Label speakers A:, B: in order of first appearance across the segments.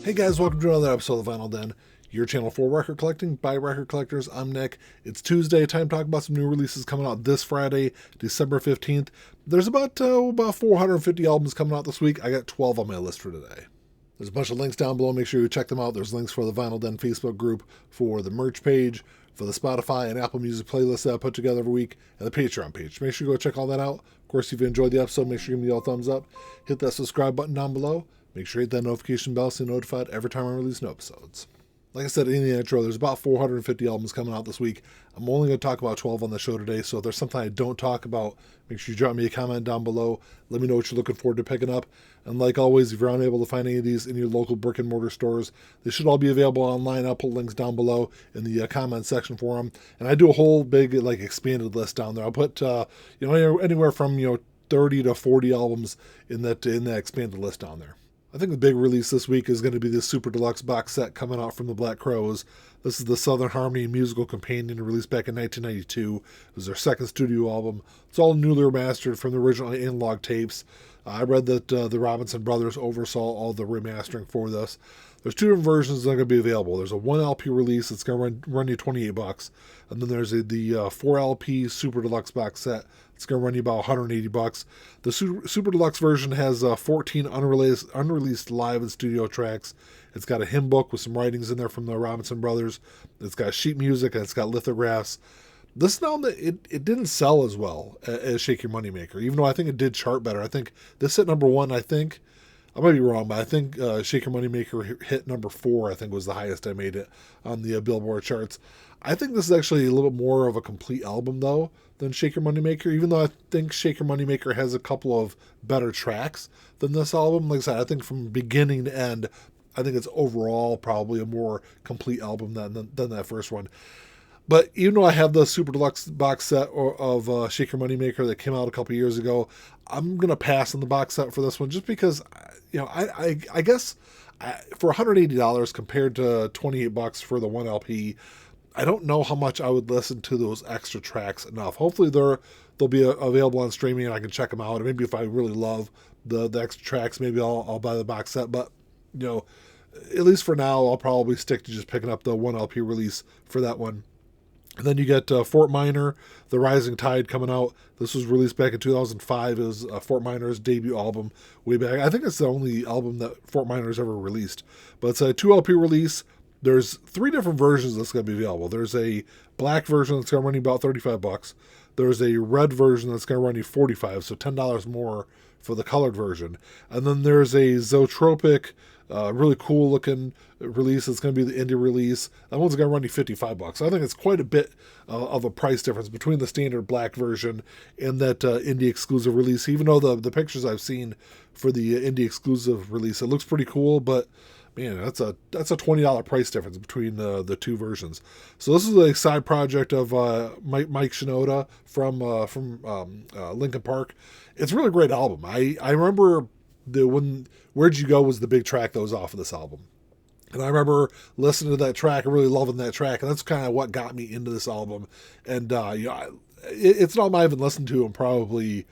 A: Hey guys, welcome to another episode of the Vinyl Den, your channel for record collecting by record collectors. I'm Nick. It's Tuesday, time to talk about some new releases coming out this Friday, December 15th. There's about 450 albums coming out this week. I got 12 on my list for today. There's a bunch of links down below. Make sure you check them out. There's links for the Vinyl Den Facebook group, for the merch page, for the Spotify and Apple Music playlist that I put together every week, and the Patreon page. Make sure you go check all that out. Of course, if you enjoyed the episode, make sure you give me a thumbs up. Hit that subscribe button down below. Make sure you hit that notification bell so you're notified every time I release new episodes. Like I said in the intro, there's about 450 albums coming out this week. I'm only going to talk about 12 on the show today, so if there's something I don't talk about, make sure you drop me a comment down below. Let me know what you're looking forward to picking up. And like always, if you're unable to find any of these in your local brick and mortar stores, they should all be available online. I'll put links down below in the comment section for them. And I do a whole big expanded list down there. I'll put anywhere from 30 to 40 albums in that expanded list down there. I think the big release this week is going to be this Super Deluxe box set coming out from the Black Crowes. This is the Southern Harmony musical companion released back in 1992. It was their second studio album. It's all newly remastered from the original analog tapes. I read that the Robinson brothers oversaw all the remastering for this. There's two different versions that are going to be available. There's a 1 LP release that's going to run you $28, and then there's the 4 LP Super Deluxe box set. It's going to run you about $180. The Super Deluxe version has 14 unreleased live and studio tracks. It's got a hymn book with some writings in there from the Robinson brothers. It's got sheet music, and it's got lithographs. This album, it didn't sell as well as Shake Your Moneymaker, even though I think it did chart better. I think this hit number 1, I might be wrong, but I think Shake Your Moneymaker hit number 4, I think was the highest I made it on the Billboard charts. I think this is actually a little bit more of a complete album, though, than Shake Your Moneymaker, even though I think Shake Your Moneymaker has a couple of better tracks than this album. Like I said, I think from beginning to end, I think it's overall probably a more complete album than that first one. But even though I have the Super Deluxe box set of Shake Your Moneymaker that came out a couple years ago, I'm going to pass on the box set for this one just because, I guess for $180 compared to $28 for the 1 LP, I don't know how much I would listen to those extra tracks enough. Hopefully they'll be available on streaming and I can check them out. And maybe if I really love the extra tracks, maybe I'll buy the box set. But, at least for now, I'll probably stick to just picking up the 1 LP release for that one. And then you get Fort Minor, The Rising Tide coming out. This was released back in 2005. It was Fort Minor's debut album way back. I think it's the only album that Fort Minor's ever released. But it's a 2 LP release. There's 3 different versions that's going to be available. There's a black version that's going to run you about $35. There's a red version that's going to run you $45, so $10 more for the colored version. And then there's a Zootropic, really cool looking release. It's going to be the indie release. That one's going to run you $55. So I think it's quite a bit of a price difference between the standard black version and that indie exclusive release. Even though the pictures I've seen for the indie exclusive release, it looks pretty cool, but man, that's a $20 price difference between the two versions. So this is a side project of Mike Shinoda from Linkin Park. It's a really great album. I remember when Where'd You Go was the big track that was off of this album. And I remember listening to that track and really loving that track. And that's kind of what got me into this album. And, it's an album I haven't listened to in probably,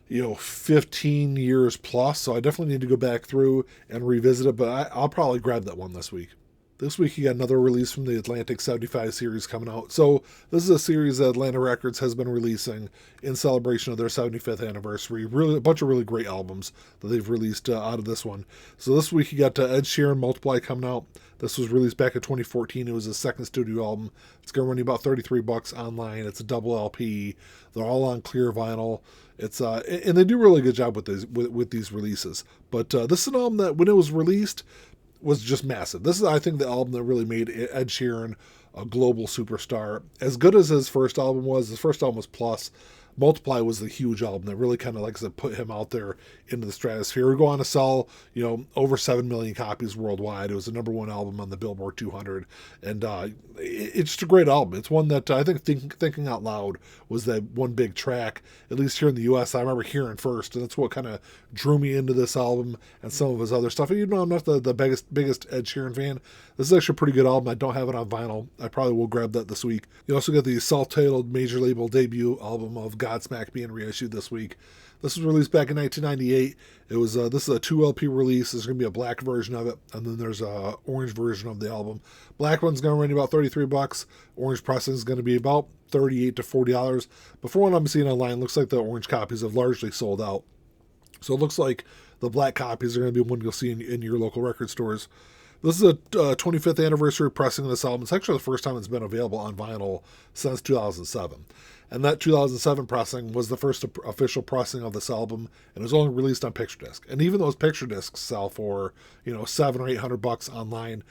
A: 15 years plus. So I definitely need to go back through and revisit it. But I'll probably grab that one this week. This week you got another release from the Atlantic 75 series coming out. So this is a series that Atlantic Records has been releasing in celebration of their 75th anniversary. Really, a bunch of really great albums that they've released out of this one. So this week you got Ed Sheeran, Multiply coming out. This was released back in 2014. It was his second studio album. It's going to run you about $33 online. It's a double LP. They're all on clear vinyl. It's and they do a really good job with these releases. But this is an album that when it was released was just massive. This is, I think, the album that really made Ed Sheeran a global superstar. As good as his first album was, his first album was Plus. Multiply was the huge album that really kind of, like I said, put him out there into the stratosphere. We go on to sell, over 7 million copies worldwide. It was the number 1 album on the Billboard 200. And it's just a great album. It's one that I think Thinking Out Loud was that one big track, at least here in the U.S. I remember hearing first. And that's what kind of drew me into this album and some of his other stuff. And even though I'm not the biggest Ed Sheeran fan, this is actually a pretty good album. I don't have it on vinyl. I probably will grab that this week. You also got the self-titled major label debut album of Godsmack being reissued this week. This was released back in 1998. It was this is a 2 LP release. There's going to be a black version of it, and then there's a orange version of the album. Black one's going to run you about $33. Orange pressing is going to be about $38 to $40. Before what I'm seeing online, looks like the orange copies have largely sold out. So it looks like the black copies are going to be one you'll see in your local record stores. This is a 25th anniversary pressing of this album. It's actually the first time it's been available on vinyl since 2007. And that 2007 pressing was the first official pressing of this album, and it was only released on picture disc. And even those picture discs sell for, $700 or $800 online.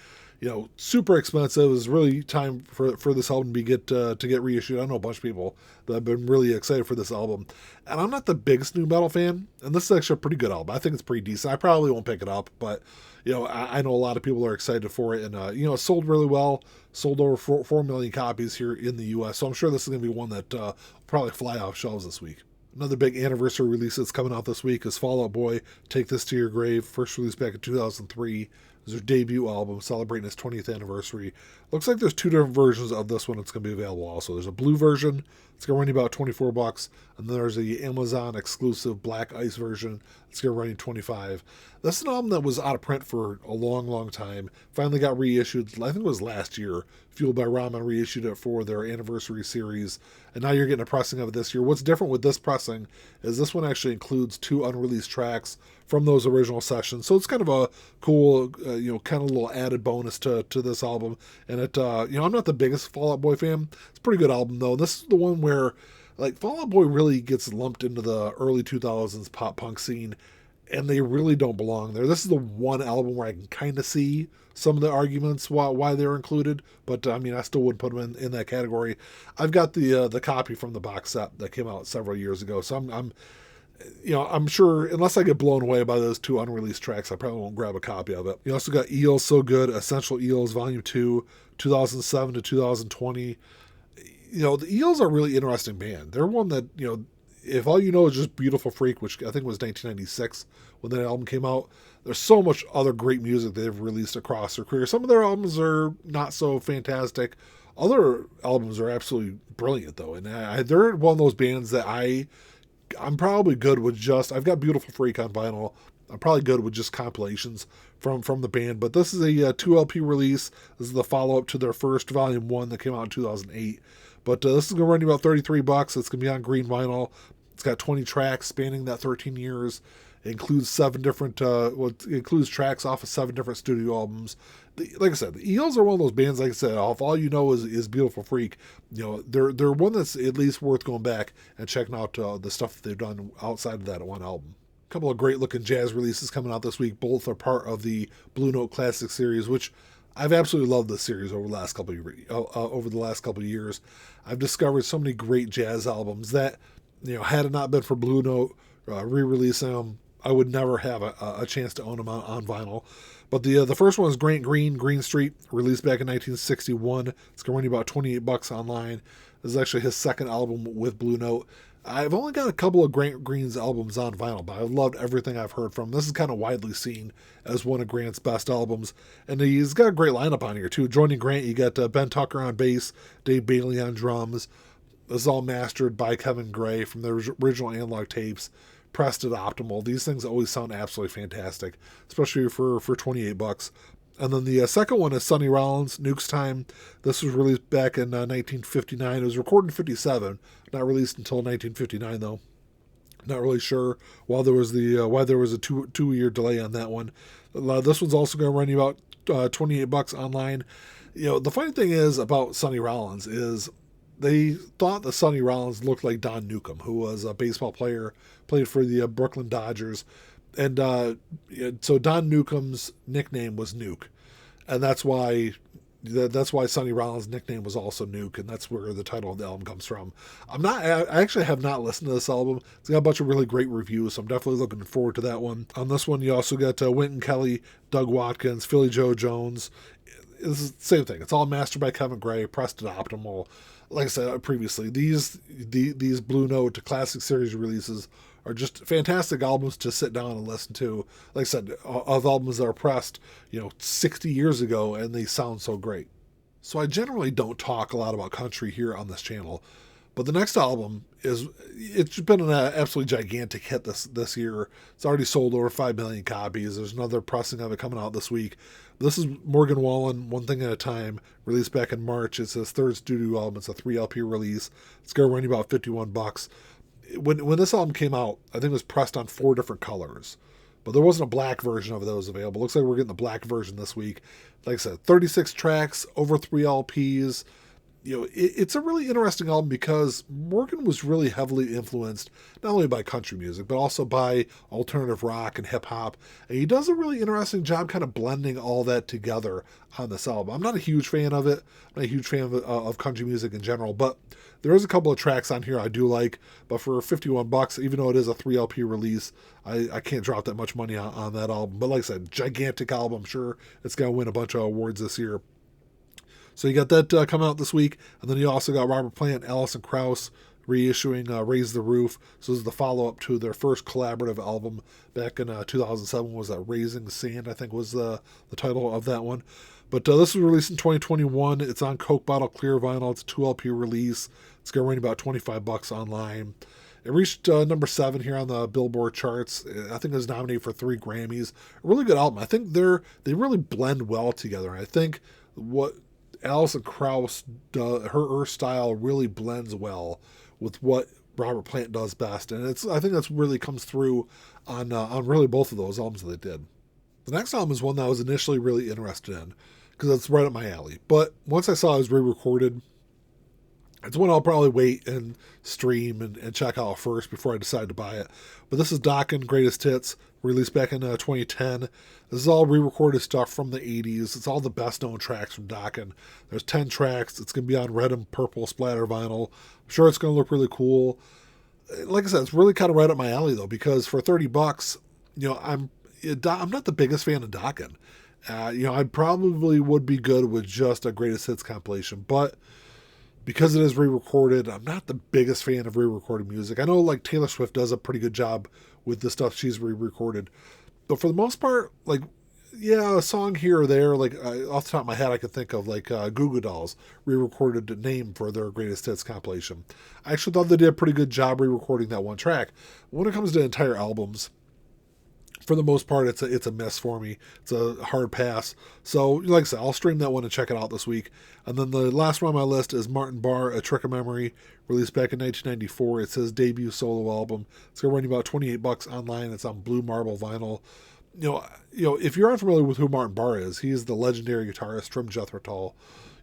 A: Super expensive. It was really time for this album to get reissued. I know a bunch of people that have been really excited for this album. And I'm not the biggest nu metal fan, and this is actually a pretty good album. I think it's pretty decent. I probably won't pick it up, but I know a lot of people are excited for it, and it sold really well. Sold over 4 million copies here in the U.S., so I'm sure this is going to be one that will probably fly off shelves this week. Another big anniversary release that's coming out this week is Fall Out Boy, Take This to Your Grave, first released back in 2003. It was their debut album celebrating its 20th anniversary. Looks like there's 2 different versions of this one that's going to be available also. There's a blue version, it's going to run you about $24, and then there's the Amazon exclusive Black Ice version, it's going to run you $25. This is an album that was out of print for a long, long time. Finally got reissued, I think it was last year. Fueled by Ramen reissued it for their anniversary series, and now you're getting a pressing of it this year. What's different with this pressing is this one actually includes 2 unreleased tracks from those original sessions, so it's kind of a cool, kind of little added bonus to this album. And it, I'm not the biggest Fall Out Boy fan. It's a pretty good album though. This is the one where, Fall Out Boy really gets lumped into the early 2000s pop punk scene, and they really don't belong there. This is the one album where I can kind of see some of the arguments why they're included, but I still wouldn't put them in that category. I've got the copy from the box set that came out several years ago, so I'm sure, unless I get blown away by those 2 unreleased tracks, I probably won't grab a copy of it. You also got Eels, So Good, Essential Eels, Volume 2, 2007 to 2020. The Eels are a really interesting band. They're one that, if all you know is just Beautiful Freak, which I think was 1996 when that album came out, there's so much other great music they've released across their career. Some of their albums are not so fantastic. Other albums are absolutely brilliant, though. And they're one of those bands that I'm probably good with just... I've got Beautiful Freak on vinyl. I'm probably good with just compilations from the band. But this is a 2 LP release. This is the follow-up to their first Volume 1 that came out in 2008. But this is going to run you about $33. It's going to be on green vinyl. It's got 20 tracks spanning that 13 years. It includes 7 different, it includes tracks off of 7 different studio albums. Like I said, the Eels are one of those bands, like I said, if all you know is Beautiful Freak, they're one that's at least worth going back and checking out the stuff that they've done outside of that one album. A couple of great looking jazz releases coming out this week. Both are part of the Blue Note Classic series, which I've absolutely loved this series over the last couple of years. I've discovered so many great jazz albums that, had it not been for Blue Note re-releasing them, I would never have a chance to own them on vinyl. But the first one is Green Street, released back in 1961. It's going to run you about $28 online. This is actually his second album with Blue Note. I've only got a couple of Grant Green's albums on vinyl, but I've loved everything I've heard from him. This is kind of widely seen as one of Grant's best albums. And he's got a great lineup on here, too. Joining Grant, you got Ben Tucker on bass, Dave Bailey on drums. This is all mastered by Kevin Gray from the original analog tapes, pressed at optimal. These things always sound absolutely fantastic, especially for $28. And then the second one is Sonny Rollins, Newk's Time. This was released back in 1959. It was recorded in 57, not released until 1959 though. Not really sure why there was a two-year delay on that one. This one's also going to run you about $28 online. The funny thing is about Sonny Rollins is they thought that Sonny Rollins looked like Don Newcombe, who was a baseball player, played for the Brooklyn Dodgers. And so Don Newcombe's nickname was Newk. And that's why Sonny Rollins' nickname was also Newk, and that's where the title of the album comes from. I actually have not listened to this album. It's got a bunch of really great reviews, so I'm definitely looking forward to that one. On this one, you also got Wynton Kelly, Doug Watkins, Philly Joe Jones. It's the same thing. It's all mastered by Kevin Gray, pressed at optimal. Like I said previously, these Blue Note Classic Series releases are just fantastic albums to sit down and listen to. Like I said, of albums that are pressed, 60 years ago, and they sound so great. So I generally don't talk a lot about country here on this channel, but the next album it's been an absolutely gigantic hit this year. It's already sold over 5 million copies. There's another pressing of it coming out this week. This is Morgan Wallen, One Thing at a Time, released back in March. It's his third studio album. It's a 3 LP release. It's going to run you about $51. When this album came out, I think it was pressed on 4 different colors, but there wasn't a black version of it that was available. Looks like we're getting the black version this week. Like I said, 36 tracks, over 3 LPs. It's a really interesting album because Morgan was really heavily influenced not only by country music, but also by alternative rock and hip hop. And he does a really interesting job kind of blending all that together on this album. I'm not a huge fan of it. I'm not a huge fan of country music in general, but there is a couple of tracks on here I do like. But for $51, even though it is a 3 LP release, I can't drop that much money on that album. But like I said, gigantic album. I'm sure it's going to win a bunch of awards this year. So you got that coming out this week, and then you also got Robert Plant, Alison Krauss reissuing Raise the Roof. So this is the follow-up to their first collaborative album back in 2007. Was that Raising Sand, I think was the title of that one. But this was released in 2021. It's on Coke Bottle Clear Vinyl. It's a 2 LP release. It's going to run about $25 online. It reached number 7 here on the Billboard charts. I think it was nominated for 3 Grammys. A really good album. I think they really blend well together. I think what Alison Krauss does, her style really blends well with what Robert Plant does best, and I think that's really comes through on really both of those albums that they did. The next album is one that I was initially really interested in because it's right up my alley. But once I saw it was re-recorded, it's one I'll probably wait and stream and check out first before I decide to buy it. But this is Dokken Greatest Hits, released back in 2010. This is all re-recorded stuff from the 80s. It's all the best-known tracks from Dokken. There's 10 tracks. It's going to be on red and purple splatter vinyl. I'm sure it's going to look really cool. Like I said, it's really kind of right up my alley, though, because for $30, I'm not the biggest fan of Dokken. I probably would be good with just a Greatest Hits compilation, but because it is re-recorded, I'm not the biggest fan of re-recorded music. I know like Taylor Swift does a pretty good job with the stuff she's re-recorded. But for the most part, like, yeah, a song here or there, like off the top of my head, I could think of like Goo Goo Dolls re-recorded a Name for their Greatest Hits compilation. I actually thought they did a pretty good job re-recording that one track. When it comes to entire albums, for the most part, it's a miss for me. It's a hard pass. So, like I said, I'll stream that one and check it out this week. And then the last one on my list is Martin Barre, A Trick of Memory, released back in 1994. It's his debut solo album. It's going to run you about $28 online. It's on Blue Marble vinyl. If you're unfamiliar with who Martin Barre is, he's the legendary guitarist from Jethro Tull.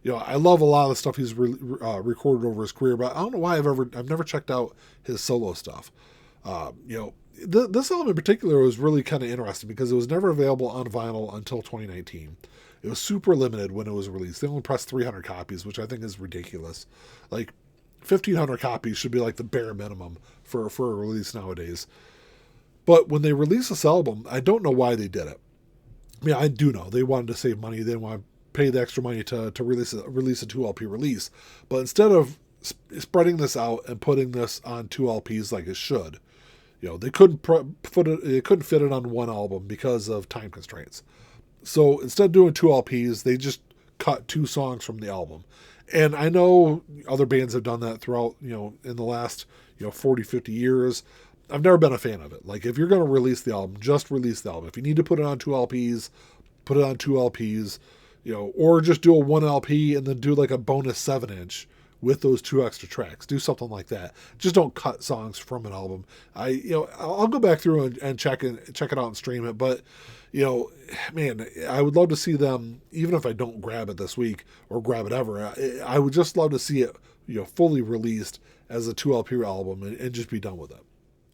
A: I love a lot of the stuff he's recorded over his career, but I don't know why I've never checked out his solo stuff. This album in particular was really kind of interesting because it was never available on vinyl until 2019. It was super limited when it was released. They only pressed 300 copies, which I think is ridiculous. Like 1,500 copies should be like the bare minimum for a release nowadays. But when they released this album, I don't know why they did it. I mean, I do know they wanted to save money. They didn't want to pay the extra money to release a 2 LP release. But instead of spreading this out and putting this on 2 LPs like it should, they couldn't fit it on one album because of time constraints. So instead of doing 2 LPs, they just cut 2 songs from the album. And I know other bands have done that throughout, in the last, 40, 50 years. I've never been a fan of it. Like, if you're going to release the album, just release the album. If you need to put it on 2 LPs, put it on 2 LPs, or just do a 1 LP and then do like a bonus 7-inch with those 2 extra tracks. Do something like that. Just don't cut songs from an album. I'll go back through and check it out and stream it, but man, I would love to see them, even if I don't grab it this week or grab it ever, I would just love to see it, fully released as a 2 LP album and just be done with it.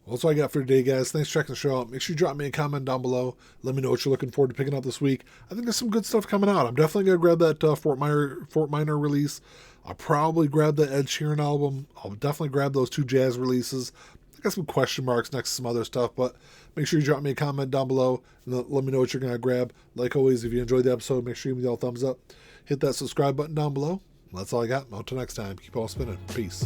A: Well, that's all I got for today, guys. Thanks for checking the show out. Make sure you drop me a comment down below. Let me know what you're looking forward to picking up this week. I think there's some good stuff coming out. I'm definitely going to grab that Fort Minor release. I'll probably grab the Ed Sheeran album. I'll definitely grab those 2 jazz releases. I got some question marks next to some other stuff, but make sure you drop me a comment down below and let me know what you're going to grab. Like always, if you enjoyed the episode, make sure you give me the thumbs up. Hit that subscribe button down below. That's all I got. Until next time, keep on spinning. Peace.